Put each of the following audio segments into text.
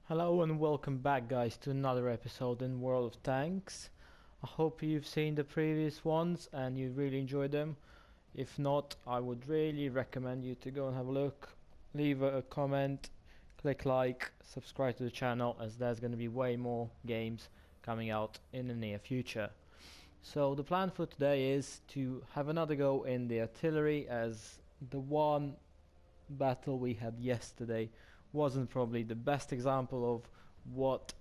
Hello and welcome back guys to another episode in World of Tanks. I hope you've seen the previous ones and you really enjoyed them. If not, I would really recommend you to go and have a look, leave a comment, click like, subscribe to the channel as there's going to be way more games coming out in the near future. So the plan for today is to have another go in the artillery, as the one battle we had yesterday wasn't probably the best example of what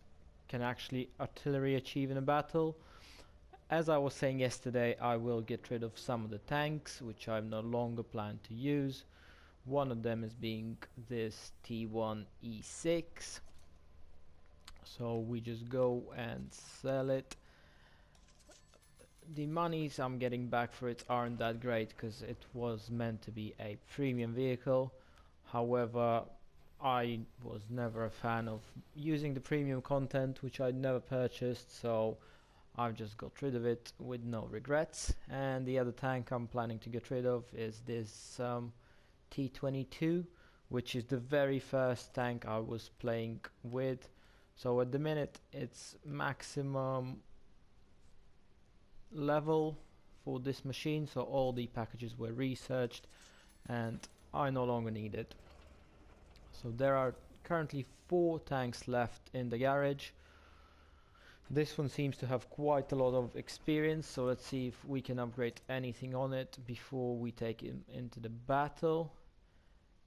can actually artillery achieve in a battle. As I was saying yesterday, I will get rid of some of the tanks which I no longer plan to use. One of them is being this T1E6, so we just go and sell it. The monies I'm getting back for it aren't that great because it was meant to be a premium vehicle. However, I was never a fan of using the premium content, which I'd never purchased, so I've just got rid of it with no regrets. And the other tank I'm planning to get rid of is this T22, which is the very first tank I was playing with. So at the minute it's maximum level for this machine, so all the packages were researched and I no longer need it. So there are currently 4 tanks left in the garage. This one seems to have quite a lot of experience, so let's see if we can upgrade anything on it before we take him into the battle.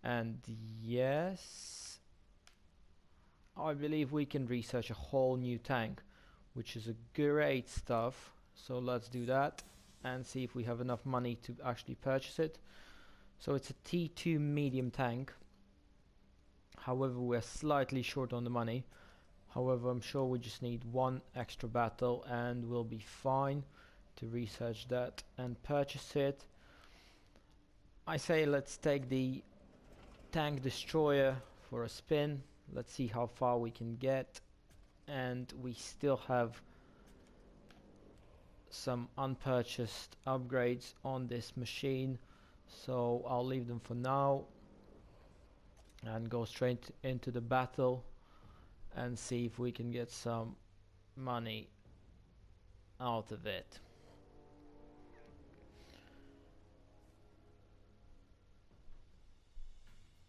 And yes, I believe we can research a whole new tank, which is a great stuff. So let's do that and see if we have enough money to actually purchase it. So it's a T2 medium tank. However, we're slightly short on the money. However, I'm sure we just need one extra battle and we'll be fine to research that and purchase it. I say let's take the tank destroyer for a spin. Let's see how far we can get. And we still have some unpurchased upgrades on this machine, so I'll leave them for now and go straight into the battle and see if we can get some money out of it.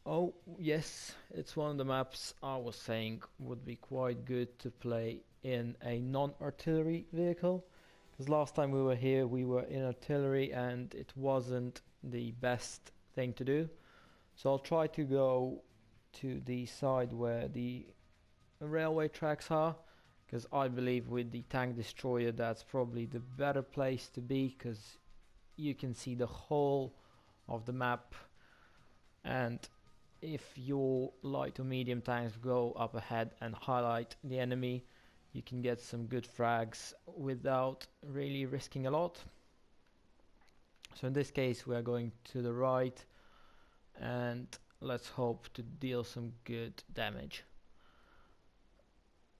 Oh yes, it's one of the maps I was saying would be quite good to play in a non-artillery vehicle, because last time we were here we were in artillery and it wasn't the best thing to do. So I'll try to go to the side where the railway tracks are, because I believe with the tank destroyer that's probably the better place to be, because you can see the whole of the map, and if your light or medium tanks go up ahead and highlight the enemy, you can get some good frags without really risking a lot. So in this case we are going to the right and let's hope to deal some good damage.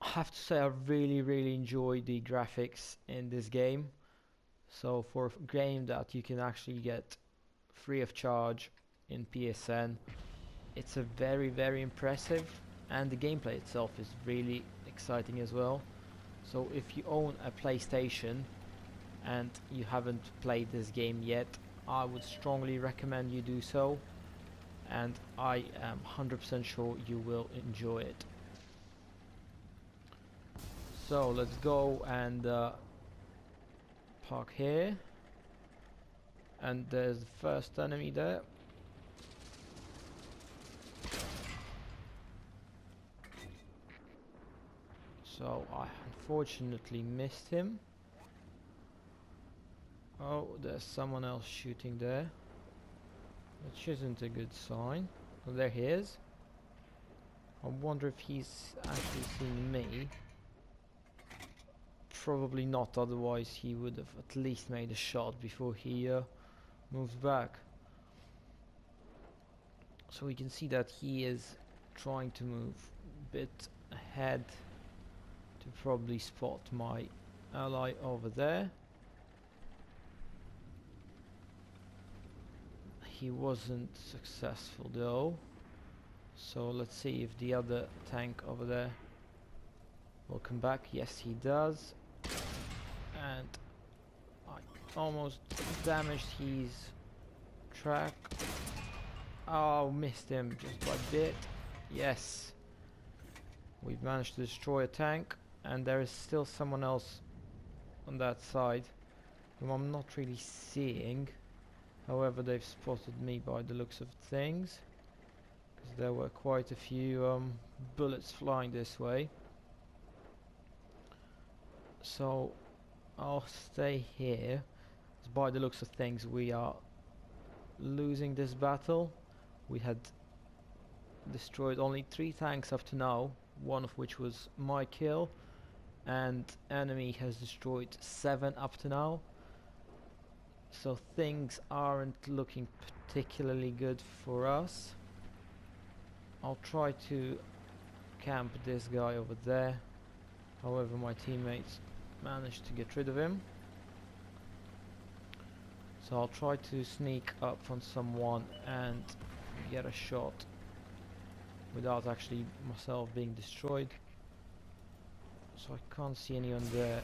I have to say I really enjoy the graphics in this game. So for a game that you can actually get free of charge in PSN, it's a very impressive, and the gameplay itself is really exciting as well. So if you own a PlayStation and you haven't played this game yet, I would strongly recommend you do so, and I am 100% sure you will enjoy it. So let's go and park here, and there's the first enemy there. So I unfortunately missed him. Oh, there's someone else shooting there, which isn't a good sign. Oh, there he is. I wonder if he's actually seen me. Probably not, otherwise he would have at least made a shot before he moves back. So we can see that he is trying to move a bit ahead to probably spot my ally over there. He wasn't successful though. So let's see if the other tank over there will come back. Yes, he does. And I almost damaged his track. Oh, missed him just by a bit. Yes. We've managed to destroy a tank, and there is still someone else on that side whom I'm not really seeing. However, they've spotted me by the looks of things, because there were quite a few bullets flying this way. So I'll stay here. By the looks of things, we are losing this battle. We had destroyed only 3 tanks up to now, one of which was my kill, and enemy has destroyed 7 up to now. So things aren't looking particularly good for us. I'll try to camp this guy over there. However, my teammates managed to get rid of him. So I'll try to sneak up on someone and get a shot without actually myself being destroyed. So I can't see anyone there.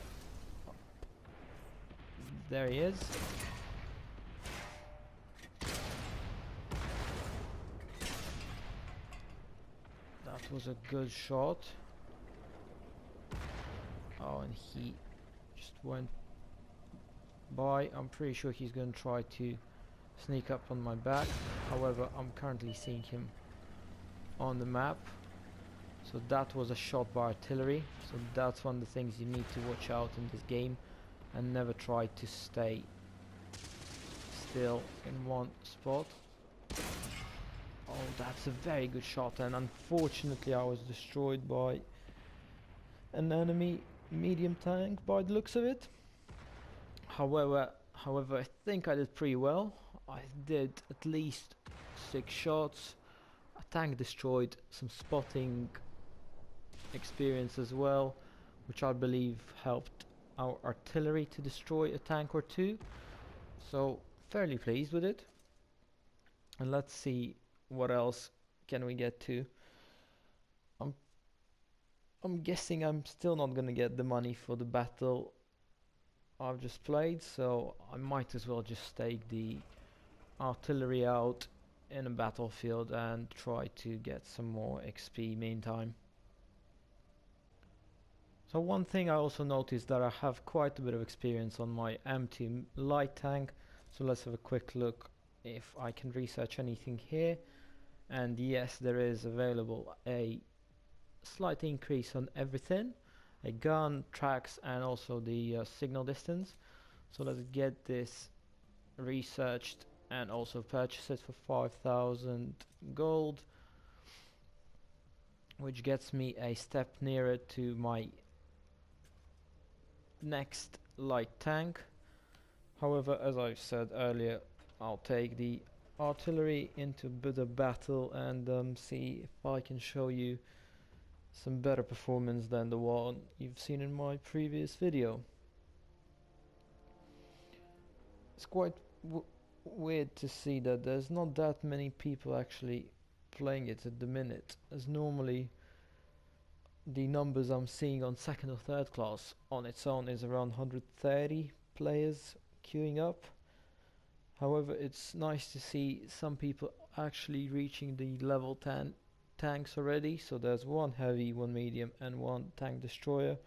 There he is. That was a good shot. Oh, and he just went by. I'm pretty sure he's going to try to sneak up on my back. However, I'm currently seeing him on the map. So that was a shot by artillery. So that's one of the things you need to watch out in this game, and never try to stay still in one spot. Oh, that's a very good shot, and unfortunately I was destroyed by an enemy medium tank by the looks of it. However, I think I did pretty well. I did at least 6 shots, a tank destroyed, some spotting experience as well, which I believe helped our artillery to destroy a tank or 2. So fairly pleased with it. And let's see what else can we get to. I'm guessing I'm still not gonna get the money for the battle I've just played, so I might as well just stake the artillery out in a battlefield and try to get some more XP meantime. So one thing I also noticed that I have quite a bit of experience on my M2 light tank, so let's have a quick look if I can research anything here. And yes, there is available a slight increase on everything, a gun, tracks, and also the signal distance. So let's get this researched and also purchase it for 5,000 gold, which gets me a step nearer to my next light tank. However, as I've said earlier, I'll take the artillery into a bit of battle and see if I can show you some better performance than the one you've seen in my previous video. It's quite weird to see that there's not that many people actually playing it at the minute, as normally the numbers I'm seeing on 2nd or 3rd class on its own is around 130 players queuing up. However, it's nice to see some people actually reaching the level 10 tanks already. So there's 1 heavy, 1 medium and 1 tank destroyer,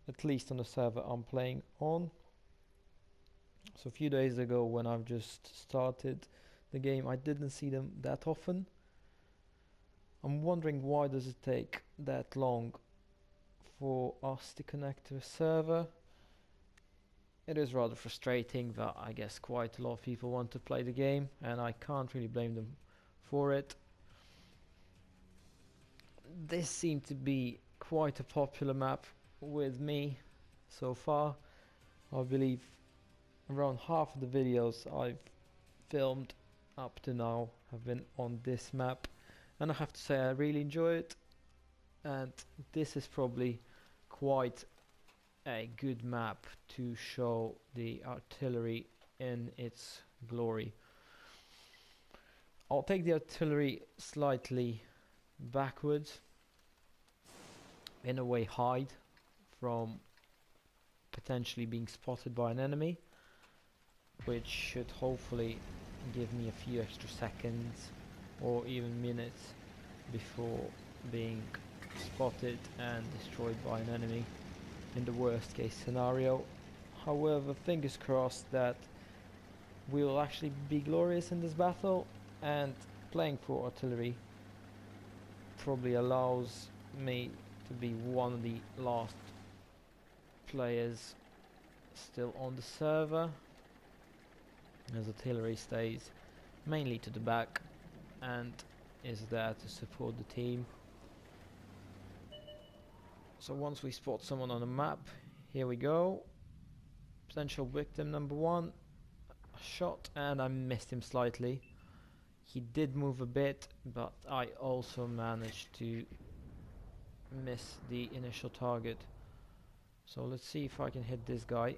at least on the server I'm playing on. So a few days ago, when I've just started the game, I didn't see them that often. I'm wondering, why does it take that long for us to connect to a server? It is rather frustrating that I guess quite a lot of people want to play the game, and I can't really blame them for it. This seemed to be quite a popular map with me so far. I believe around half of the videos I've filmed up to now have been on this map, and I have to say I really enjoy it, and this is probably quite a good map to show the artillery in its glory. I'll take the artillery slightly backwards, in a way hide from potentially being spotted by an enemy, which should hopefully give me a few extra seconds or even minutes before being spotted and destroyed by an enemy in the worst case scenario. However, fingers crossed that we will actually be glorious in this battle, and playing for artillery probably allows me to be one of the last players still on the server, as artillery stays mainly to the back and is there to support the team. So once we spot someone on the map, here we go. Potential victim number one. A shot, and I missed him slightly. He did move a bit, but I also managed to miss the initial target. So let's see if I can hit this guy.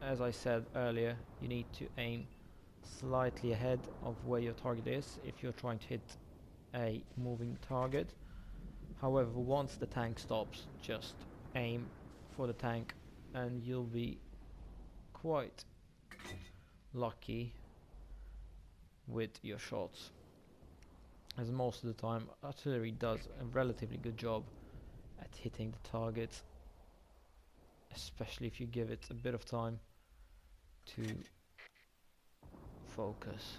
As I said earlier, you need to aim slightly ahead of where your target is if you're trying to hit a moving target. However, once the tank stops, just aim for the tank and you'll be quite lucky with your shots, as most of the time artillery does a relatively good job at hitting the targets, especially if you give it a bit of time to focus.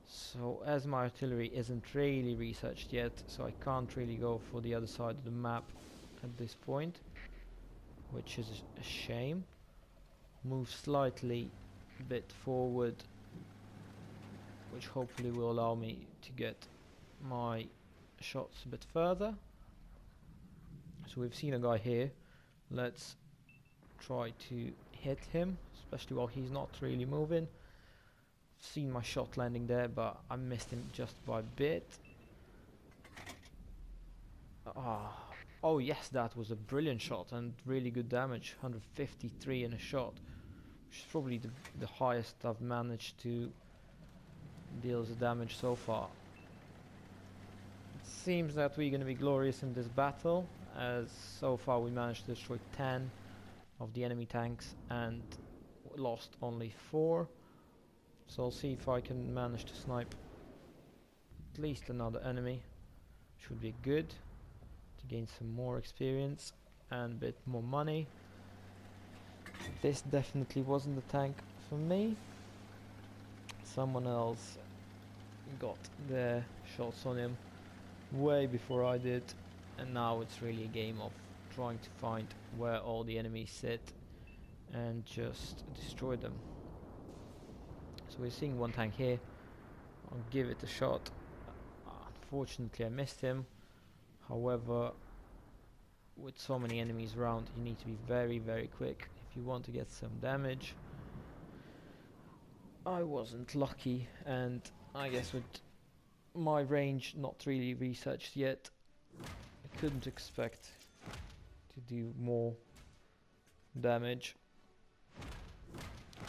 So as my artillery isn't really researched yet, so I can't really go for the other side of the map at this point, which is a shame. Move slightly a bit forward, which hopefully will allow me to get my shots a bit further. So we've seen a guy here. Let's try to hit him, especially while he's not really moving. Seen my shot landing there, but I missed him just by a bit. Oh yes, that was a brilliant shot and really good damage. 153 in a shot, which is probably the highest I've managed to deal as damage so far. It seems that we're going to be glorious in this battle, as so far we managed to destroy 10 of the enemy tanks and lost only 4. So I'll see if I can manage to snipe at least another enemy, which would be good to gain some more experience and a bit more money. This definitely wasn't the tank for me. Someone else got their shots on him way before I did, and now it's really a game of trying to find where all the enemies sit and just destroy them. So we're seeing one tank here. I'll give it a shot. Unfortunately I missed him. However, with so many enemies around, you need to be very quick if you want to get some damage. I wasn't lucky, and I guess with my range not really researched yet, I couldn't expect to do more damage.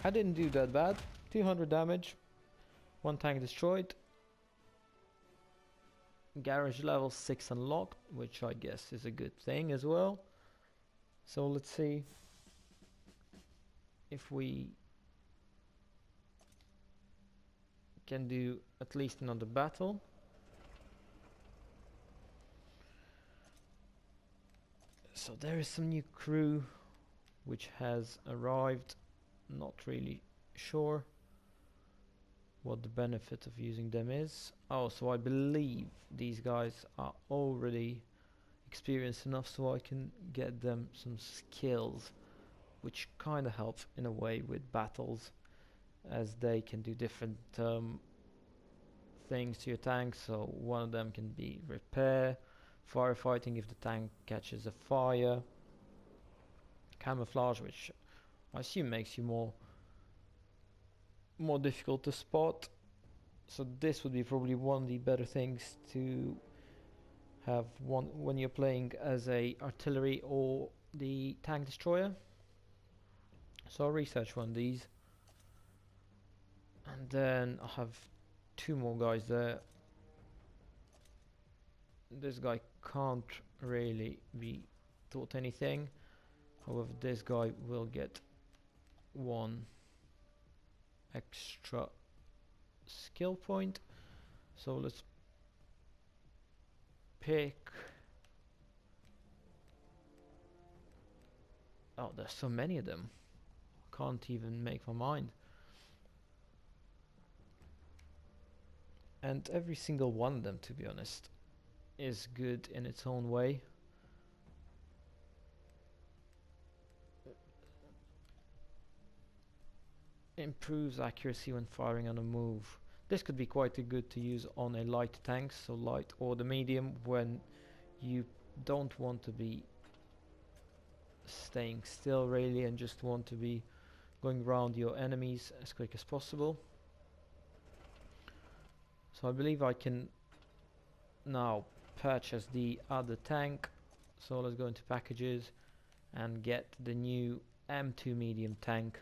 I didn't do that bad. 200 damage, 1 tank destroyed. Garage level 6 unlocked, which I guess is a good thing as well. So let's see if we can do at least another battle. So there is some new crew which has arrived. Not really sure what the benefit of using them is. Oh, so I believe these guys are already experienced enough so I can get them some skills, which kind of helps in a way with battles, as they can do different things to your tank. So one of them can be repair, firefighting if the tank catches a fire, camouflage, which I assume makes you more difficult to spot. So this would be probably one of the better things to have when you're playing as a artillery or the tank destroyer. So I'll research one of these, and then I'll have 2 more guys there This guy can't really be taught anything. However, this guy will get one extra skill point. So let's pick... Oh, there's so many of them. Can't even make my mind. And every single one of them, to be honest, is good in its own way. Improves accuracy when firing on a move. This could be quite good to use on a light tank, so light or the medium, when you don't want to be staying still really and just want to be going around your enemies as quick as possible. So I believe I can now purchase the other tank. So let's go into packages and get the new M2 medium tank,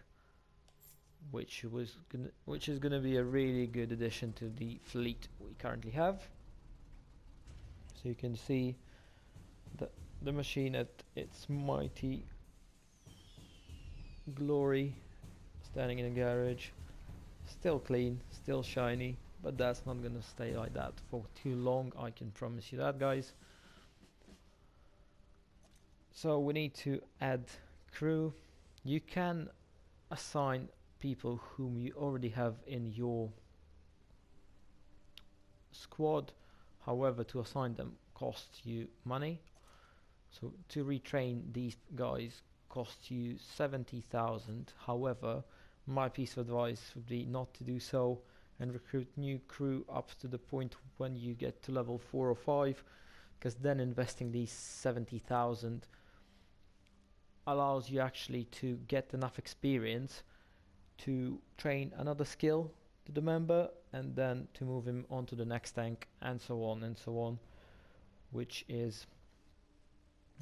which is gonna be a really good addition to the fleet we currently have. So you can see the machine at its mighty glory, standing in a garage, still clean, still shiny, but that's not gonna stay like that for too long, I can promise you that, guys. So we need to add crew. You can assign people whom you already have in your squad, however to assign them costs you money. So to retrain these guys costs you 70,000. However, my piece of advice would be not to do so and recruit new crew up to the point when you get to level 4 or 5, because then investing these 70,000 allows you actually to get enough experience to train another skill to the member and then to move him on to the next tank, and so on and so on, which is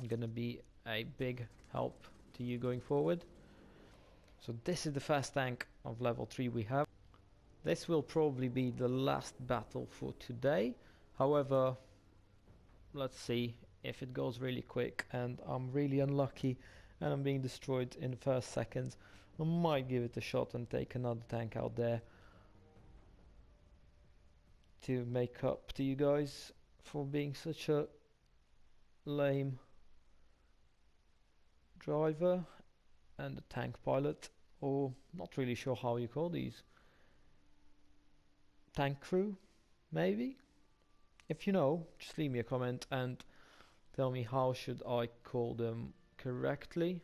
gonna be a big help to you going forward. So this is the first tank of level 3 we have. This will probably be the last battle for today. However, let's see if it goes really quick and I'm really unlucky and I'm being destroyed in the first seconds. I might give it a shot and take another tank out there to make up to you guys for being such a lame driver and a tank pilot, or not really sure how you call these. Tank crew, maybe? If you know, just leave me a comment and tell me how should I call them correctly.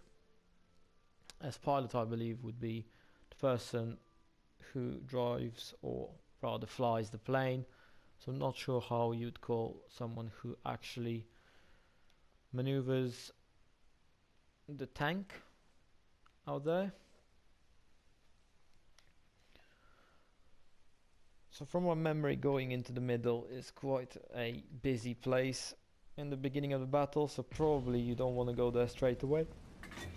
As pilot, I believe would be the person who drives or rather flies the plane. So I'm not sure how you'd call someone who actually maneuvers the tank out there. So from my memory, going into the middle is quite a busy place in the beginning of the battle, so probably you don't want to go there straight away,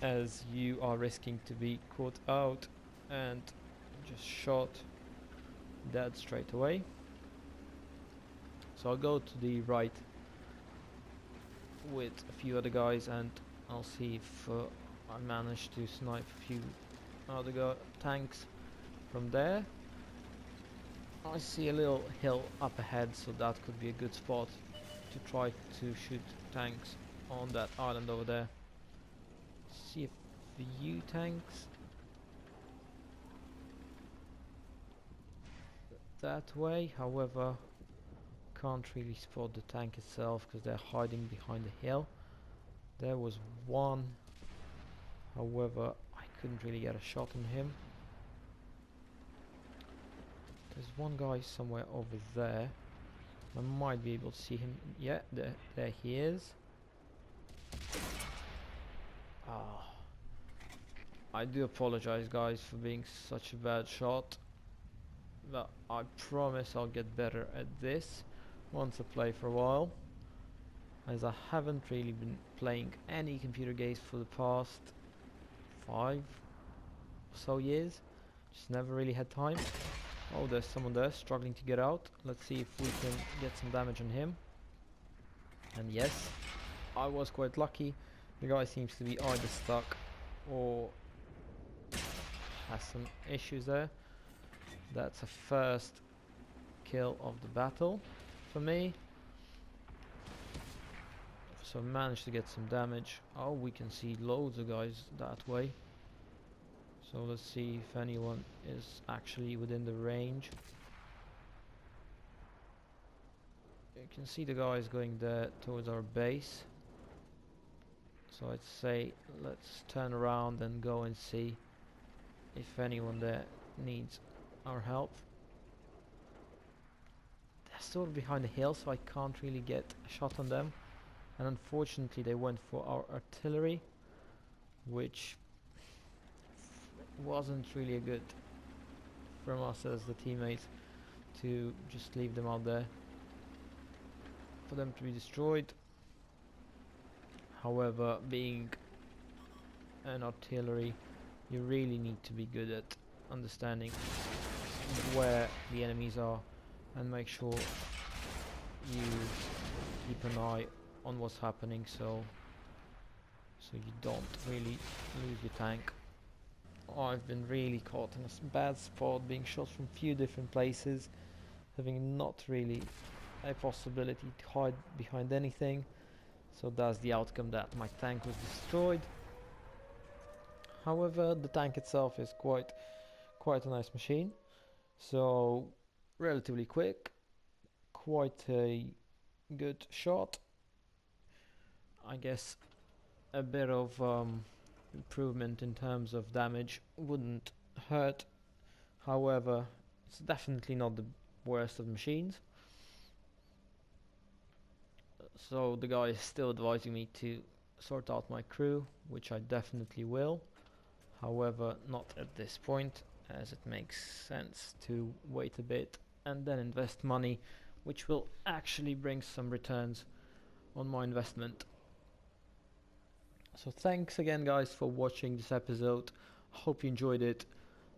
as you are risking to be caught out and just shot dead straight away. So I'll go to the right with a few other guys and I'll see if I manage to snipe a few other tanks from there. I see a little hill up ahead, so that could be a good spot to try to shoot tanks on that island over there. See a few tanks that way, however can't really spot the tank itself because they're hiding behind the hill. There was one, however I couldn't really get a shot on him. There's one guy somewhere over there. I might be able to see him. Yeah, there he is. Ah, I do apologize guys for being such a bad shot, but I promise I'll get better at this once I play for a while, as I haven't really been playing any computer games for the past 5 or so years. Just never really had time. Oh, there's someone there struggling to get out. Let's see if we can get some damage on him. And yes, I was quite lucky. The guy seems to be either stuck or has some issues there. That's a first kill of the battle for me. So managed to get some damage. Oh, we can see loads of guys that way. So let's see if anyone is actually within the range. You can see the guys going there towards our base. So I'd say let's turn around and go and see if anyone there needs our help. They're sort of behind the hill, so I can't really get a shot on them. And unfortunately they went for our artillery, which wasn't really a good from us as the teammates to just leave them out there for them to be destroyed. However, being an artillery, you really need to be good at understanding where the enemies are and make sure you keep an eye on what's happening so you don't really lose your tank. I've been really caught in a bad spot, being shot from few different places, having not really a possibility to hide behind anything. So that's the outcome, that my tank was destroyed. However, the tank itself is quite a nice machine. So relatively quick, quite a good shot. I guess a bit of improvement in terms of damage wouldn't hurt. However, it's definitely not the worst of machines. So the guy is still advising me to sort out my crew, which I definitely will. However, not at this point, as it makes sense to wait a bit and then invest money, which will actually bring some returns on my investment. So thanks again guys for watching this episode. Hope you enjoyed it.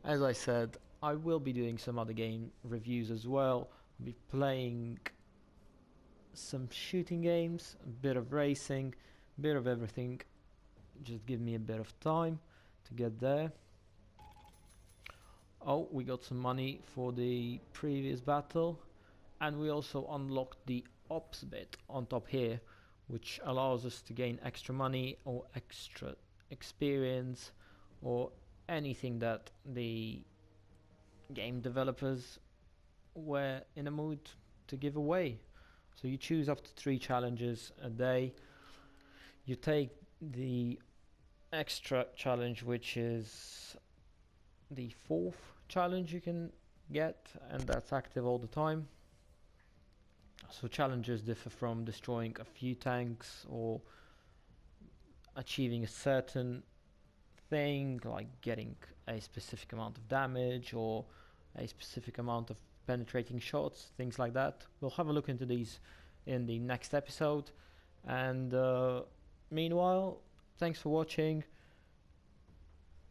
As I said, I will be doing some other game reviews as well. I'll be playing some shooting games, a bit of racing, a bit of everything. Just give me a bit of time to get there. Oh, we got some money for the previous battle, and we also unlocked the ops bit on top here, which allows us to gain extra money or extra experience or anything that the game developers were in a mood to give away. So you choose up to 3 challenges a day. You take the extra challenge, which is the 4th challenge you can get, and that's active all the time. So challenges differ from destroying a few tanks or achieving a certain thing, like getting a specific amount of damage or a specific amount of penetrating shots, things like that. We'll have a look into these in the next episode. And meanwhile, thanks for watching.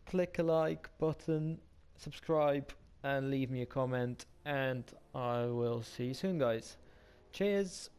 Click a like button, subscribe, and leave me a comment, and I will see you soon, guys. Cheers.